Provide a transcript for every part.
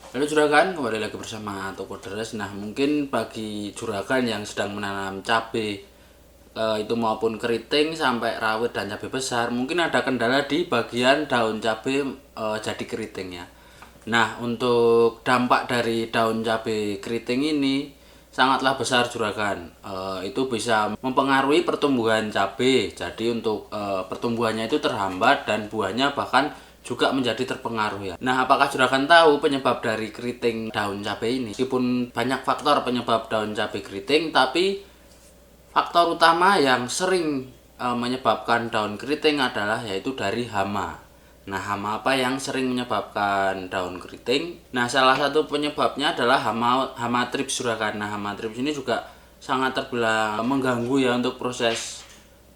Halo juragan, kembali lagi bersama Toko Deres. Nah, mungkin bagi juragan yang sedang menanam cabai itu maupun keriting sampai rawit dan cabai besar, mungkin ada kendala di bagian daun cabai jadi keriting ya. Nah, untuk dampak dari daun cabai keriting ini sangatlah besar juragan. Itu bisa mempengaruhi pertumbuhan cabai. Jadi untuk pertumbuhannya itu terhambat dan buahnya bahkan juga menjadi terpengaruh ya. Nah, apakah juragan tahu penyebab dari keriting daun cabai ini? Meskipun banyak faktor penyebab daun cabai keriting, tapi faktor utama yang sering menyebabkan daun keriting adalah yaitu dari hama. Nah, hama apa yang sering menyebabkan daun keriting? Nah, salah satu penyebabnya adalah hama thrips juragan. Nah, hama thrips ini juga sangat terbilang mengganggu ya untuk proses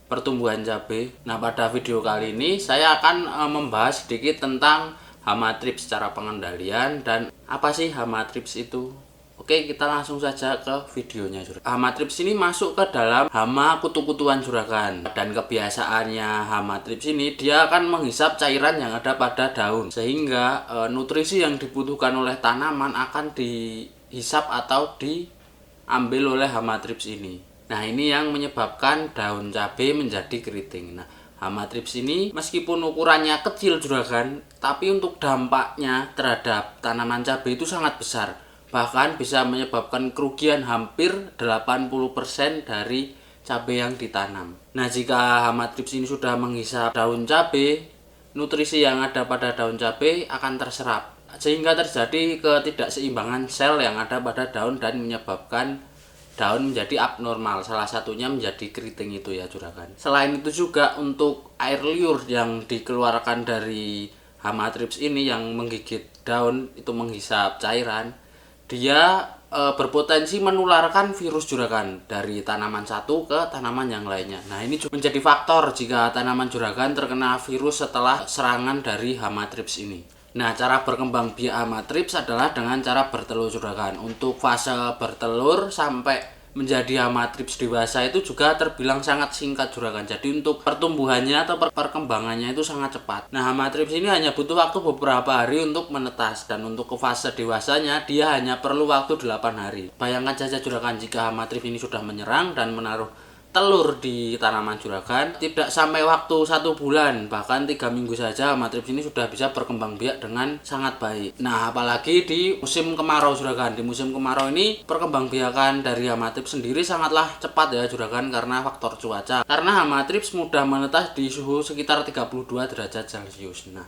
pertumbuhan cabai. Nah, pada video kali ini saya akan membahas sedikit tentang hama thrips, secara pengendalian dan apa sih hama thrips itu. Oke, kita langsung saja ke videonya juragan. Hama thrips ini masuk ke dalam hama kutu-kutuan juragan, dan kebiasaannya hama thrips ini dia akan menghisap cairan yang ada pada daun, sehingga nutrisi yang dibutuhkan oleh tanaman akan dihisap atau diambil oleh hama thrips ini. Nah, ini yang menyebabkan daun cabai menjadi keriting. Nah, hama thrips ini meskipun ukurannya kecil juragan, tapi untuk dampaknya terhadap tanaman cabai itu sangat besar. Bahkan bisa menyebabkan kerugian hampir 80% dari cabai yang ditanam. Nah, jika hama thrips ini sudah menghisap daun cabai, nutrisi yang ada pada daun cabai akan terserap, sehingga terjadi ketidakseimbangan sel yang ada pada daun dan menyebabkan daun menjadi abnormal, salah satunya menjadi keriting itu ya juragan. Selain itu juga untuk air liur yang dikeluarkan dari hama thrips ini yang menggigit daun, itu menghisap cairan, dia berpotensi menularkan virus juragan dari tanaman satu ke tanaman yang lainnya. Nah, ini juga menjadi faktor jika tanaman juragan terkena virus setelah serangan dari hama thrips ini. Nah, cara berkembang biak hama thrips adalah dengan cara bertelur juragan. Untuk fase bertelur sampai menjadi hama thrips dewasa itu juga terbilang sangat singkat juragan. Jadi untuk pertumbuhannya atau perkembangannya itu sangat cepat. Nah, hama thrips ini hanya butuh waktu beberapa hari untuk menetas, dan untuk ke fase dewasanya dia hanya perlu waktu 8 hari. Bayangkan saja juragan, jika hama thrips ini sudah menyerang dan menaruh telur di tanaman juragan, tidak sampai waktu 1 bulan, bahkan 3 minggu saja hama thrips ini sudah bisa berkembang biak dengan sangat baik. Nah, apalagi di musim kemarau juragan. Di musim kemarau ini perkembangbiakan dari hama thrips sendiri sangatlah cepat ya juragan, karena faktor cuaca. Karena hama thrips mudah menetas di suhu sekitar 32 derajat Celcius. Nah,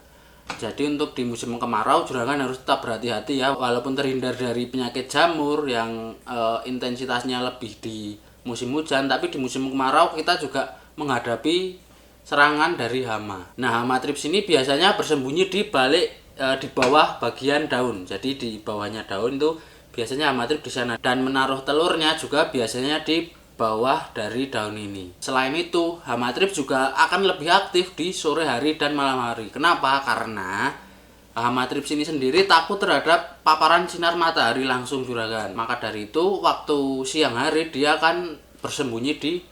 jadi untuk di musim kemarau juragan harus tetap berhati-hati ya, walaupun terhindar dari penyakit jamur yang intensitasnya lebih di musim hujan, tapi di musim kemarau kita juga menghadapi serangan dari hama. Nah, hama thrips ini biasanya bersembunyi di balik di bawah bagian daun. Jadi di bawahnya daun itu biasanya hama thrips di sana, dan menaruh telurnya juga biasanya di bawah dari daun ini. Selain itu, hama thrips juga akan lebih aktif di sore hari dan malam hari. Kenapa? Karena hama thrips ini sendiri takut terhadap paparan sinar matahari langsung juragan. Maka dari itu, waktu siang hari dia akan bersembunyi di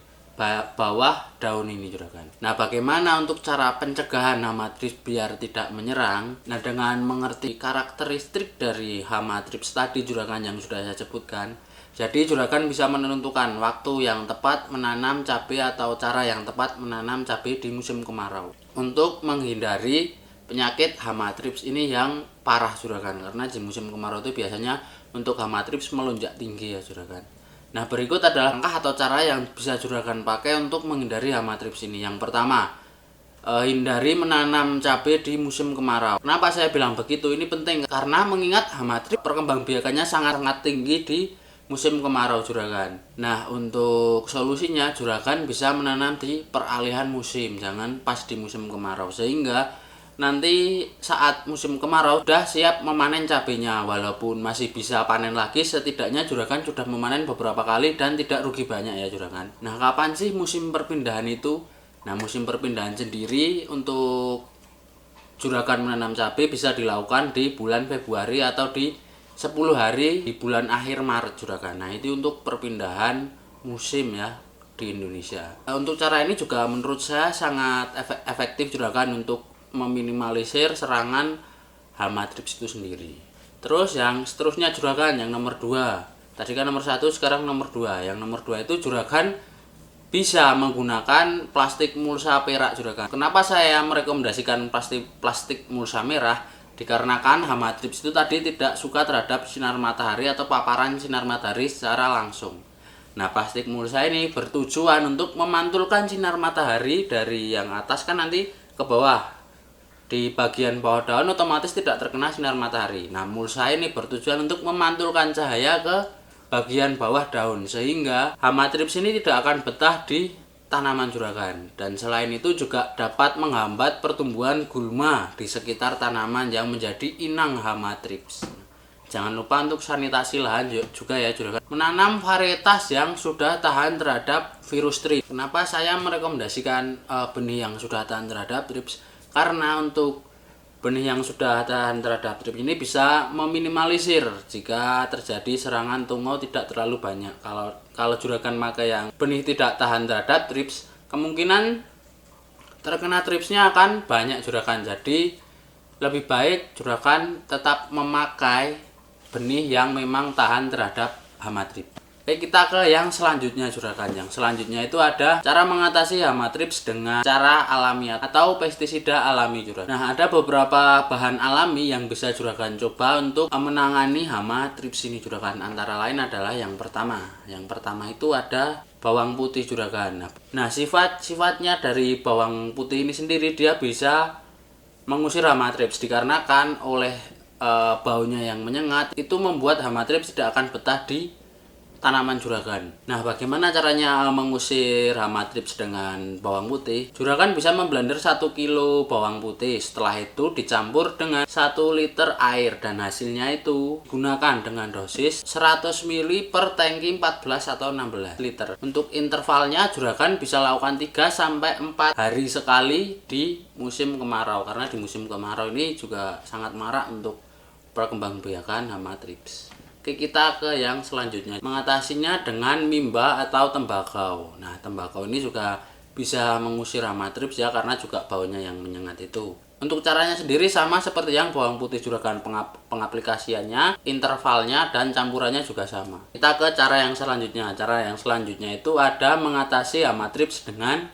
bawah daun ini juragan. Nah, bagaimana untuk cara pencegahan hama thrips biar tidak menyerang? Nah, dengan mengerti karakteristik dari hama thrips tadi juragan yang sudah saya sebutkan, jadi juragan bisa menentukan waktu yang tepat menanam cabai atau cara yang tepat menanam cabai di musim kemarau untuk menghindari penyakit hama thrips ini yang parah juragan. Karena di musim kemarau itu biasanya untuk hama thrips melonjak tinggi ya juragan. Nah, berikut adalah langkah atau cara yang bisa juragan pakai untuk menghindari hama thrips ini. Yang pertama, hindari menanam cabai di musim kemarau. Kenapa saya bilang begitu? Ini penting karena mengingat hama thrips perkembangbiakannya sangat tinggi di musim kemarau juragan. Nah, untuk solusinya juragan bisa menanam di peralihan musim, jangan pas di musim kemarau, sehingga nanti saat musim kemarau sudah siap memanen cabenya. Walaupun masih bisa panen lagi, setidaknya juragan sudah memanen beberapa kali dan tidak rugi banyak ya juragan. Nah, kapan sih musim perpindahan itu? Nah, musim perpindahan sendiri untuk juragan menanam cabai bisa dilakukan di bulan Februari atau di 10 hari di bulan akhir Maret juragan. Nah, itu untuk perpindahan musim ya di Indonesia. Untuk cara ini juga menurut saya sangat efektif juragan untuk meminimalisir serangan hama thrips itu sendiri. Terus yang seterusnya juragan yang nomor 2. Tadi kan nomor 1, sekarang nomor 2. Yang nomor 2 itu juragan bisa menggunakan plastik mulsa perak juragan. Kenapa saya merekomendasikan plastik mulsa merah? Dikarenakan hama thrips itu tadi tidak suka terhadap sinar matahari atau paparan sinar matahari secara langsung. Nah, plastik mulsa ini bertujuan untuk memantulkan sinar matahari dari yang atas kan nanti ke bawah. Di bagian bawah daun otomatis tidak terkena sinar matahari. Nah, mulsa ini bertujuan untuk memantulkan cahaya ke bagian bawah daun sehingga hama thrips ini tidak akan betah di tanaman juragan. Dan selain itu juga dapat menghambat pertumbuhan gulma di sekitar tanaman yang menjadi inang hama thrips. Jangan lupa untuk sanitasi lahan juga ya juragan. Menanam varietas yang sudah tahan terhadap virus thrips. Kenapa saya merekomendasikan benih yang sudah tahan terhadap thrips? Karena untuk benih yang sudah tahan terhadap thrips ini bisa meminimalisir jika terjadi serangan tungau tidak terlalu banyak. Kalau juragan pakai yang benih tidak tahan terhadap thrips, kemungkinan terkena thripsnya akan banyak juragan. Jadi lebih baik juragan tetap memakai benih yang memang tahan terhadap hama thrips. Oke, kita ke yang selanjutnya juragan. Yang selanjutnya itu ada cara mengatasi hama thrips dengan cara alamiah atau pestisida alami juragan. Nah, ada beberapa bahan alami yang bisa juragan coba untuk menangani hama thrips ini juragan. Antara lain adalah yang pertama. Yang pertama itu ada bawang putih juragan. Nah, sifatnya dari bawang putih ini sendiri dia bisa mengusir hama thrips dikarenakan oleh baunya yang menyengat itu membuat hama thrips tidak akan betah di tanaman juragan. Nah, bagaimana caranya mengusir hama thrips dengan bawang putih? Juragan bisa memblender 1 kilo bawang putih. Setelah itu dicampur dengan 1 liter air dan hasilnya itu gunakan dengan dosis 100 ml per tangki 14 atau 16 liter. Untuk intervalnya juragan bisa lakukan 3 sampai 4 hari sekali di musim kemarau karena di musim kemarau ini juga sangat marak untuk perkembangbiakan hama thrips. Oke, kita ke yang selanjutnya. Mengatasinya dengan mimba atau tembakau. Nah, tembakau ini juga bisa mengusir hama thrips ya karena juga baunya yang menyengat itu. Untuk caranya sendiri sama seperti yang bawang putih juragan, pengaplikasiannya, intervalnya, dan campurannya juga sama. Kita ke cara yang selanjutnya. Cara yang selanjutnya itu ada mengatasi hama thrips dengan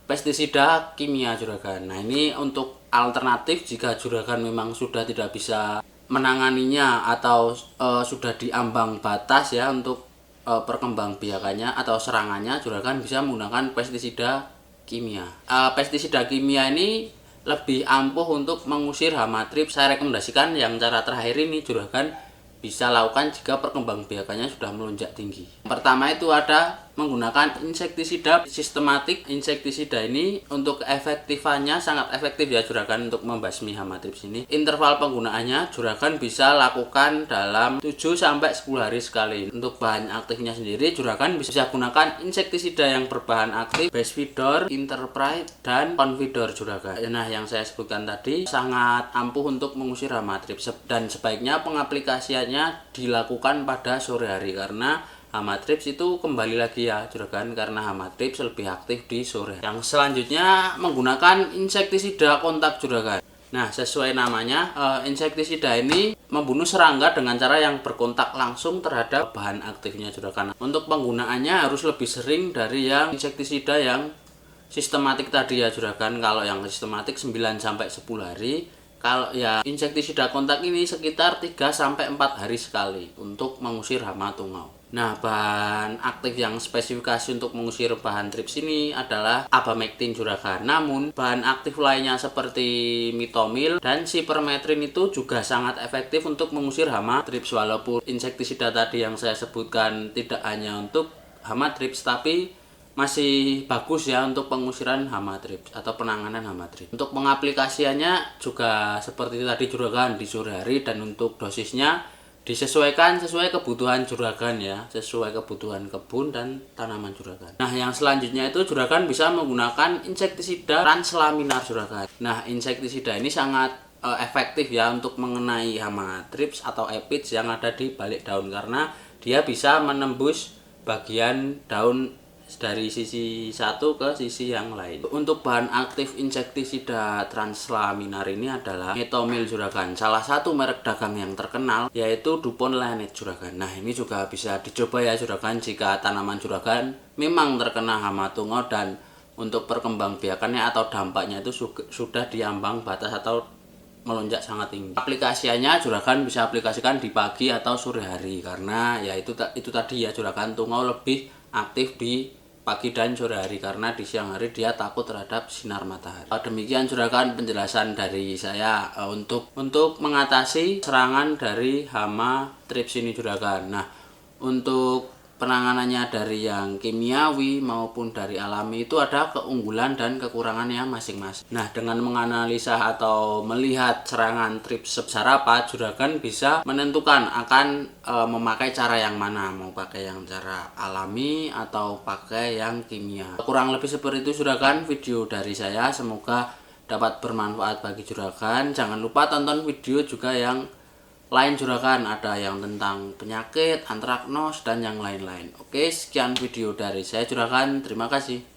pestisida kimia juragan. Nah, ini untuk alternatif jika juragan memang sudah tidak bisa menanganinya atau sudah diambang batas ya untuk perkembangbiakannya atau serangannya, juragan bisa menggunakan pestisida kimia. Pestisida kimia ini lebih ampuh untuk mengusir hama thrips. Saya rekomendasikan yang cara terakhir ini juragan bisa lakukan jika perkembangbiakannya sudah melonjak tinggi. Yang pertama itu ada menggunakan insektisida sistematik. Insektisida ini untuk efektifannya sangat efektif ya juragan untuk membasmi hama thrips ini. Interval penggunaannya juragan bisa lakukan dalam 7 sampai 10 hari sekali. Untuk bahan aktifnya sendiri juragan bisa gunakan insektisida yang berbahan aktif Bestvidor, Interpride, dan Confidor juragan. Nah, yang saya sebutkan tadi sangat ampuh untuk mengusir hama thrips dan sebaiknya pengaplikasiannya dilakukan pada sore hari karena hama thrips itu kembali lagi ya juragan karena hama thrips lebih aktif di sore. Yang selanjutnya menggunakan insektisida kontak juragan. Nah, sesuai namanya, insektisida ini membunuh serangga dengan cara yang berkontak langsung terhadap bahan aktifnya juragan. Untuk penggunaannya harus lebih sering dari yang insektisida yang sistematik tadi ya juragan. Kalau yang sistematik 9 sampai 10 hari. Kalau ya insektisida kontak ini sekitar 3 sampai 4 hari sekali untuk mengusir hama tungau. Nah, bahan aktif yang spesifikasi untuk mengusir bahan thrips ini adalah abamectin juragan. Namun, bahan aktif lainnya seperti mitomil dan sipermetrin itu juga sangat efektif untuk mengusir hama thrips. Walaupun insektisida tadi yang saya sebutkan tidak hanya untuk hama thrips, tapi masih bagus ya untuk pengusiran hama thrips atau penanganan hama thrips. Untuk pengaplikasiannya juga seperti tadi juragan di sore hari dan untuk dosisnya disesuaikan sesuai kebutuhan juragan ya, sesuai kebutuhan kebun dan tanaman juragan. Nah, yang selanjutnya itu juragan bisa menggunakan insektisida translaminar juragan. Nah, insektisida ini sangat efektif ya untuk mengenai hama thrips atau aphids yang ada di balik daun karena dia bisa menembus bagian daun dari sisi satu ke sisi yang lain. Untuk bahan aktif insektisida translaminar ini adalah metomil juragan, salah satu merek dagang yang terkenal yaitu DuPont Lanet juragan. Nah, ini juga bisa dicoba ya juragan jika tanaman juragan memang terkena hama tungau dan untuk perkembangbiakannya atau dampaknya itu sudah diambang batas atau melonjak sangat tinggi. Aplikasiannya juragan bisa aplikasikan di pagi atau sore hari karena ya itu tadi ya juragan tungau lebih aktif di pagi dan sore hari karena di siang hari dia takut terhadap sinar matahari. Demikian juragan penjelasan dari saya untuk mengatasi serangan dari hama trips ini juragan. Nah, untuk penanganannya dari yang kimiawi maupun dari alami itu ada keunggulan dan kekurangannya masing-masing. Nah, dengan menganalisa atau melihat serangan trips sebesar apa, juragan bisa menentukan akan memakai cara yang mana, mau pakai yang cara alami atau pakai yang kimia. Kurang lebih seperti itu juragan video dari saya, semoga dapat bermanfaat bagi juragan. Jangan lupa tonton video juga yang lain juragan, ada yang tentang penyakit, antraknos, dan yang lain-lain. Oke, sekian video dari saya juragan, terima kasih.